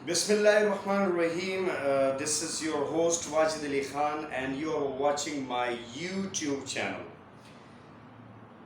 Bismillahirrahmanirrahim. This is your host Wajid Ali Khan and you are watching my YouTube channel.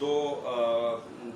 2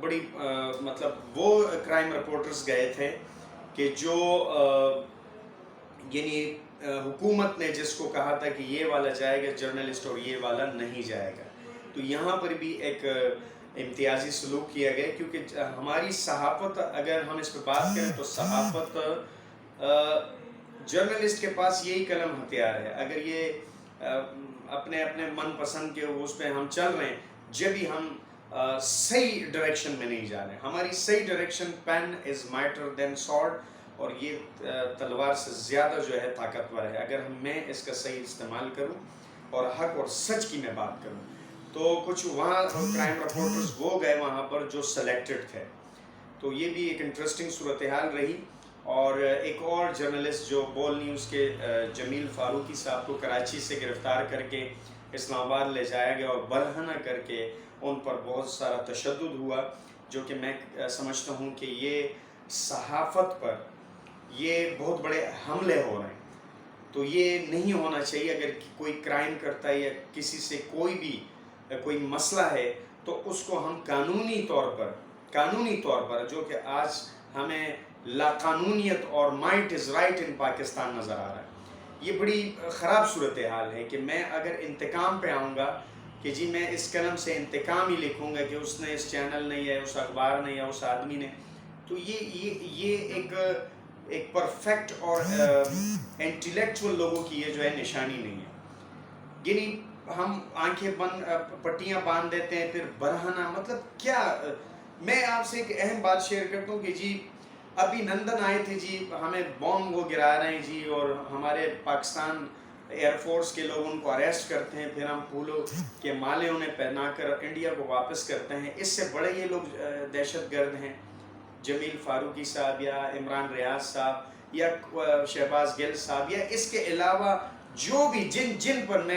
بڑی مطلب وہ crime reporters گئے تھے کہ جو یعنی حکومت نے جس کو کہا تھا کہ یہ والا جائے گا جرنلسٹ اور یہ والا نہیں جائے گا. تو یہاں پر بھی ایک امتیازی سلوک کیا گیا، کیونکہ ہماری صحافت، اگر ہم اس پہ بات کریں تو صحافت جرنلسٹ کے پاس یہی قلم ہتھیار ہے. اگر یہ اپنے من پسند کے اس پہ ہم چل رہے ہیں، جب ہی ہم صحیح ڈائریکشن میں نہیں جا رہے. ہماری صحیح ڈائریکشن پین از مائٹر دین سورڈ، اور یہ تلوار سے زیادہ جو ہے طاقتور ہے. اگر میں اس کا صحیح استعمال کروں اور حق اور سچ کی میں بات کروں. تو کچھ وہاں کرائم رپورٹرز وہ گئے وہاں پر جو سلیکٹڈ تھے. تو یہ بھی ایک انٹرسٹنگ صورتحال رہی. اور ایک اور جرنلسٹ جو بول نیوز کے جمیل فاروقی صاحب کو کراچی سے گرفتار کر کے اسلام آباد لے جایا گیا اور برہنہ کر کے ان پر بہت سارا تشدد ہوا، جو کہ میں سمجھتا ہوں کہ یہ صحافت پر یہ بہت بڑے حملے ہو رہے ہیں. تو یہ نہیں ہونا چاہیے. اگر کوئی کرائم کرتا ہے یا کسی سے کوئی مسئلہ ہے تو اس کو ہم قانونی طور پر جو کہ آج ہمیں لاقانونیت اور مائٹ از رائٹ ان پاکستان نظر آ رہا ہے. یہ بڑی خراب صورتحال ہے کہ میں اگر انتقام پہ آؤں گا کہ جی میں اس قلم سے انتقام ہی لکھوں گا کہ اس نے، اس چینل نے یا اس اخبار نے یا اس آدمی نے، تو یہ ایک پرفیکٹ اور انٹلیکچوئل لوگوں کی یہ جو ہے نشانی نہیں ہے. یعنی ہم آنکھیں بند پٹیاں باندھ دیتے ہیں پھر برہنہ، مطلب کیا. میں آپ سے ایک اہم بات شیئر کرتا ہوں کہ جی ابھی نندن آئے تھے جی، ہمیں بوم وہ گرا رہے ہیں جی، اور ہمارے پاکستان ایئر فورس کے لوگ ان کو اریسٹ کرتے ہیں، پھر ہم پھولوں کے مالے انہیں پہنا کر انڈیا کو واپس کرتے ہیں. اس سے بڑے یہ لوگ دہشت گرد ہیں، جمیل فاروقی صاحب یا عمران ریاض صاحب یا شہباز گل صاحب، یا اس کے علاوہ جو بھی جن پر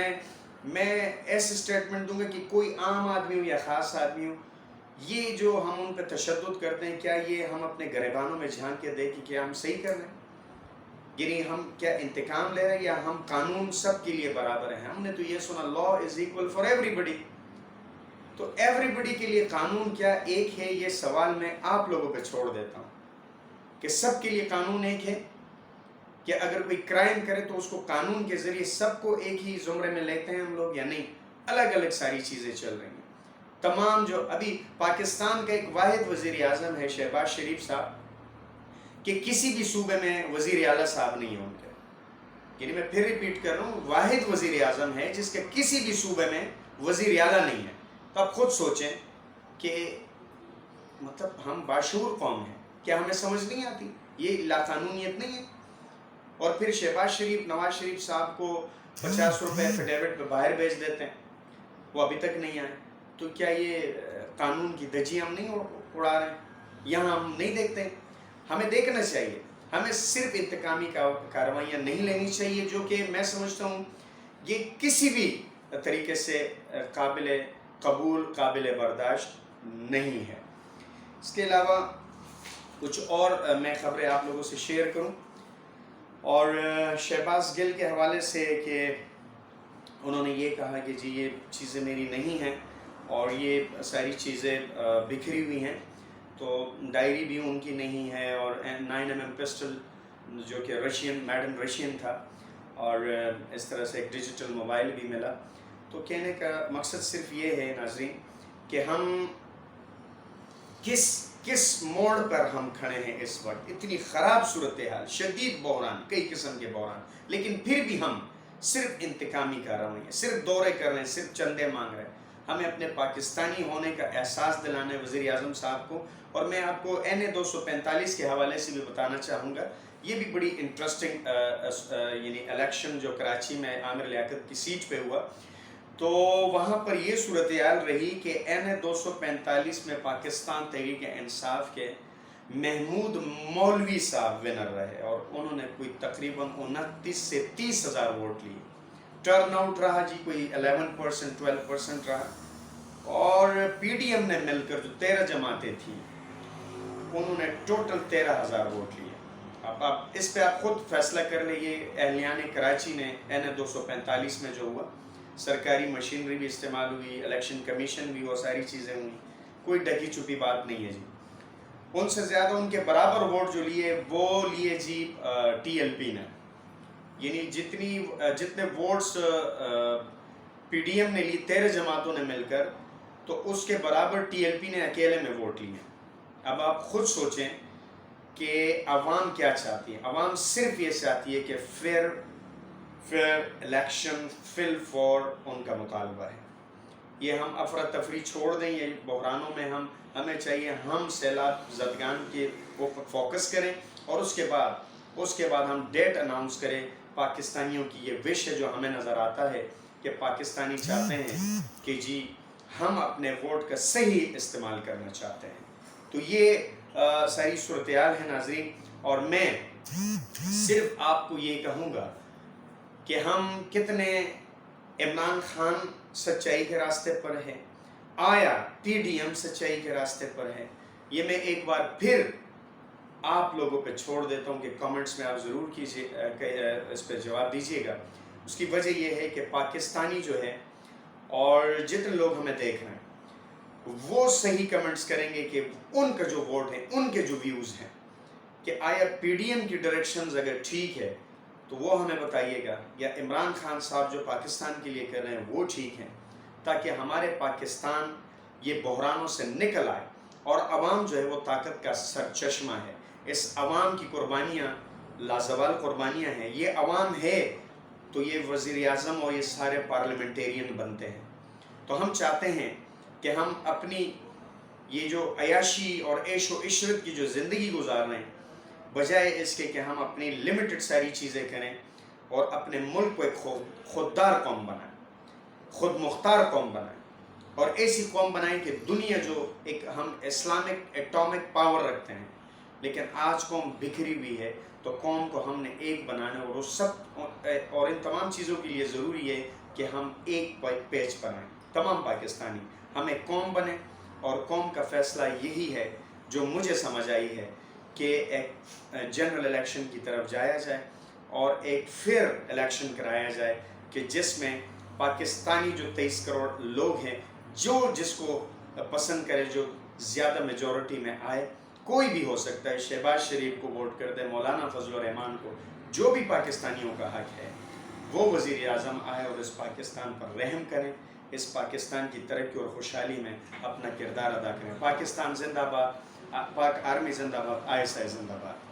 میں ایسے سٹیٹمنٹ دوں گا کہ کوئی عام آدمی ہو یا خاص آدمی ہو، یہ جو ہم ان پہ تشدد کرتے ہیں، کیا یہ ہم اپنے گریبانوں میں جھانک کے دیکھیں کہ ہم صحیح کر رہے ہیں؟ یعنی ہم کیا انتقام لے رہے ہیں یا ہم قانون سب کے لیے برابر ہیں؟ ہم نے تو یہ سنا لا از ایکول فار ایوری بڈی. تو ایوری بڈی کے لیے قانون کیا ایک ہے؟ یہ سوال میں آپ لوگوں پہ چھوڑ دیتا ہوں کہ سب کے لیے قانون ایک ہے کہ اگر کوئی کرائم کرے تو اس کو قانون کے ذریعے سب کو ایک ہی زمرے میں لیتے ہیں ہم لوگ، یا نہیں؟ الگ الگ ساری چیزیں چل رہی ہیں. تمام جو ابھی پاکستان کا ایک واحد وزیر اعظم ہے شہباز شریف صاحب، کہ کسی بھی صوبے میں وزیر اعلیٰ صاحب نہیں ہیں ان کے. یعنی میں پھر ریپیٹ کر رہا ہوں، واحد وزیر اعظم ہے جس کے کسی بھی صوبے میں وزیر اعلیٰ نہیں ہے. تو آپ خود سوچیں کہ مطلب ہم باشعور قوم ہیں، کیا ہمیں سمجھ نہیں آتی؟ یہ لاقانونیت نہیں ہے؟ اور پھر شہباز شریف نواز شریف صاحب کو 50 روپے ایفیڈیوٹ پہ باہر بھیج دیتے ہیں، وہ ابھی تک نہیں آئے. تو کیا یہ قانون کی دھجی ہم نہیں اڑا رہے ہیں؟ یہاں ہم نہیں دیکھتے. ہمیں دیکھنا چاہیے. ہمیں صرف انتقامی کارروائیاں نہیں لینی چاہیے، جو کہ میں سمجھتا ہوں یہ کسی بھی طریقے سے قابل قبول، قابل برداشت نہیں ہے. اس کے علاوہ کچھ اور میں خبریں آپ لوگوں سے شیئر کروں، اور شہباز گل کے حوالے سے کہ انہوں نے یہ کہا کہ جی یہ چیزیں میری نہیں ہیں اور یہ ساری چیزیں بکھری ہوئی ہیں. تو ڈائری بھی ان کی نہیں ہے، اور 9mm پسٹل جو کہ میڈم رشین تھا، اور اس طرح سے ایک ڈیجیٹل موبائل بھی ملا. تو کہنے کا مقصد صرف یہ ہے ناظرین کہ ہم کس موڑ پر ہم کھڑے ہیں اس وقت. اتنی خراب صورتحال، شدید بحران، کئی قسم کے بحران، لیکن پھر بھی ہم صرف انتقامی کارروائی ہیں، صرف دورے کر رہے ہیں، صرف چندے مانگ رہے ہیں. ہمیں اپنے پاکستانی ہونے کا احساس دلانا ہے وزیر اعظم صاحب کو. اور میں آپ کو NA-245 کے حوالے سے بھی بتانا چاہوں گا. یہ بھی بڑی انٹرسٹنگ یعنی الیکشن جو کراچی میں عامر لیاقت کی سیٹ پہ ہوا، تو وہاں پر یہ صورتحال رہی کہ NA-245 میں پاکستان تحریک انصاف کے محمود مولوی صاحب ونر رہے، اور انہوں نے کوئی تقریباً 29 سے 30 ہزار ووٹ لیے. ٹرن آؤٹ رہا جی کوئی 11% 12% رہا. اور PDM نے مل کر جو 13 جماعتیں تھیں انہوں نے ٹوٹل 13,000 ووٹ لیے. اب آپ اس پہ آپ خود فیصلہ کر لیں. یہ اہلیان کراچی نے NA-245 میں جو ہوا، سرکاری مشینری بھی استعمال ہوئی، الیکشن کمیشن بھی، وہ ساری چیزیں ہوئی. کوئی ڈھکی چھپی بات نہیں ہے جی. ان سے زیادہ ان کے برابر ووٹ جو لیے وہ لیے جی ٹی ایل پی نے. یعنی جتنے ووٹس پی ڈی ایم نے لی 13 جماعتوں نے مل کر، تو اس کے برابر ٹی ایل پی نے اکیلے میں ووٹ لیے. اب آپ خود سوچیں کہ عوام کیا چاہتی ہے. عوام صرف یہ چاہتی ہے کہ فیئر الیکشن فل فور ان کا مطالبہ ہے. یہ ہم افراتفری چھوڑ دیں، یہ بحرانوں میں ہمیں چاہیے ہم سیلاب زدگان کے فوکس کریں، اور اس کے بعد ہم ڈیٹ اناؤنس کریں. پاکستانیوں کی یہ وش ہے جو ہمیں نظر آتا ہے کہ پاکستانی چاہتے ہیں کہ جی ہم اپنے ووٹ کا صحیح استعمال کرنا چاہتے ہیں. تو یہ ساری صورتحال ہے ناظرین، اور میں صرف آپ کو یہ کہوں گا کہ ہم کتنے عمران خان سچائی کے راستے پر ہے، آیا پی ڈی ایم سچائی کے راستے پر ہے. یہ میں ایک بار پھر آپ لوگوں پہ چھوڑ دیتا ہوں کہ کامنٹس میں آپ ضرور کیجیے، اس پہ جواب دیجیے گا. اس کی وجہ یہ ہے کہ پاکستانی جو ہے اور جتنے لوگ ہمیں دیکھ رہے ہیں وہ صحیح کمنٹس کریں گے کہ ان کا جو ووٹ ہے، ان کے جو ویوز ہیں، کہ آیا پی ڈی ایم کی ڈائریکشنز اگر ٹھیک ہے تو وہ ہمیں بتائیے گا، یا عمران خان صاحب جو پاکستان کے لیے کر رہے ہیں وہ ٹھیک ہیں، تاکہ ہمارے پاکستان یہ بحرانوں سے نکل آئے. اور عوام جو ہے وہ طاقت کا سر چشمہ ہے. اس عوام کی قربانیاں لازوال قربانیاں ہیں. یہ عوام ہے تو یہ وزیر اعظم اور یہ سارے پارلیمنٹیرین بنتے ہیں. تو ہم چاہتے ہیں کہ ہم اپنی یہ جو عیاشی اور عیش و عشرت کی جو زندگی گزار رہے ہیں، بجائے اس کے کہ ہم اپنی لمیٹڈ ساری چیزیں کریں اور اپنے ملک کو ایک خوددار قوم بنائیں، خود مختار قوم بنائیں، اور ایسی قوم بنائیں کہ دنیا جو ایک ہم اسلامک ایٹامک پاور رکھتے ہیں، لیکن آج قوم بکھری ہوئی ہے. تو قوم کو ہم نے ایک بنانا، اور وہ سب اور ان تمام چیزوں کے لیے ضروری ہے کہ ہم ایک پیج بنائیں. تمام پاکستانی ہم ایک قوم بنیں، اور قوم کا فیصلہ یہی ہے جو مجھے سمجھ آئی ہے کہ ایک جنرل الیکشن کی طرف جایا جائے اور ایک فیئر الیکشن کرایا جائے کہ جس میں پاکستانی جو 23 کروڑ لوگ ہیں، جو جس کو پسند کرے، جو زیادہ میجورٹی میں آئے، کوئی بھی ہو سکتا ہے، شہباز شریف کو ووٹ کر دے، مولانا فضل الرحمان کو، جو بھی پاکستانیوں کا حق ہے وہ وزیر اعظم آئے اور اس پاکستان پر رحم کریں، اس پاکستان کی ترقی اور خوشحالی میں اپنا کردار ادا کریں. پاکستان زندہ باد، پاک آرمی زندہ باد، ISI زندہ باد.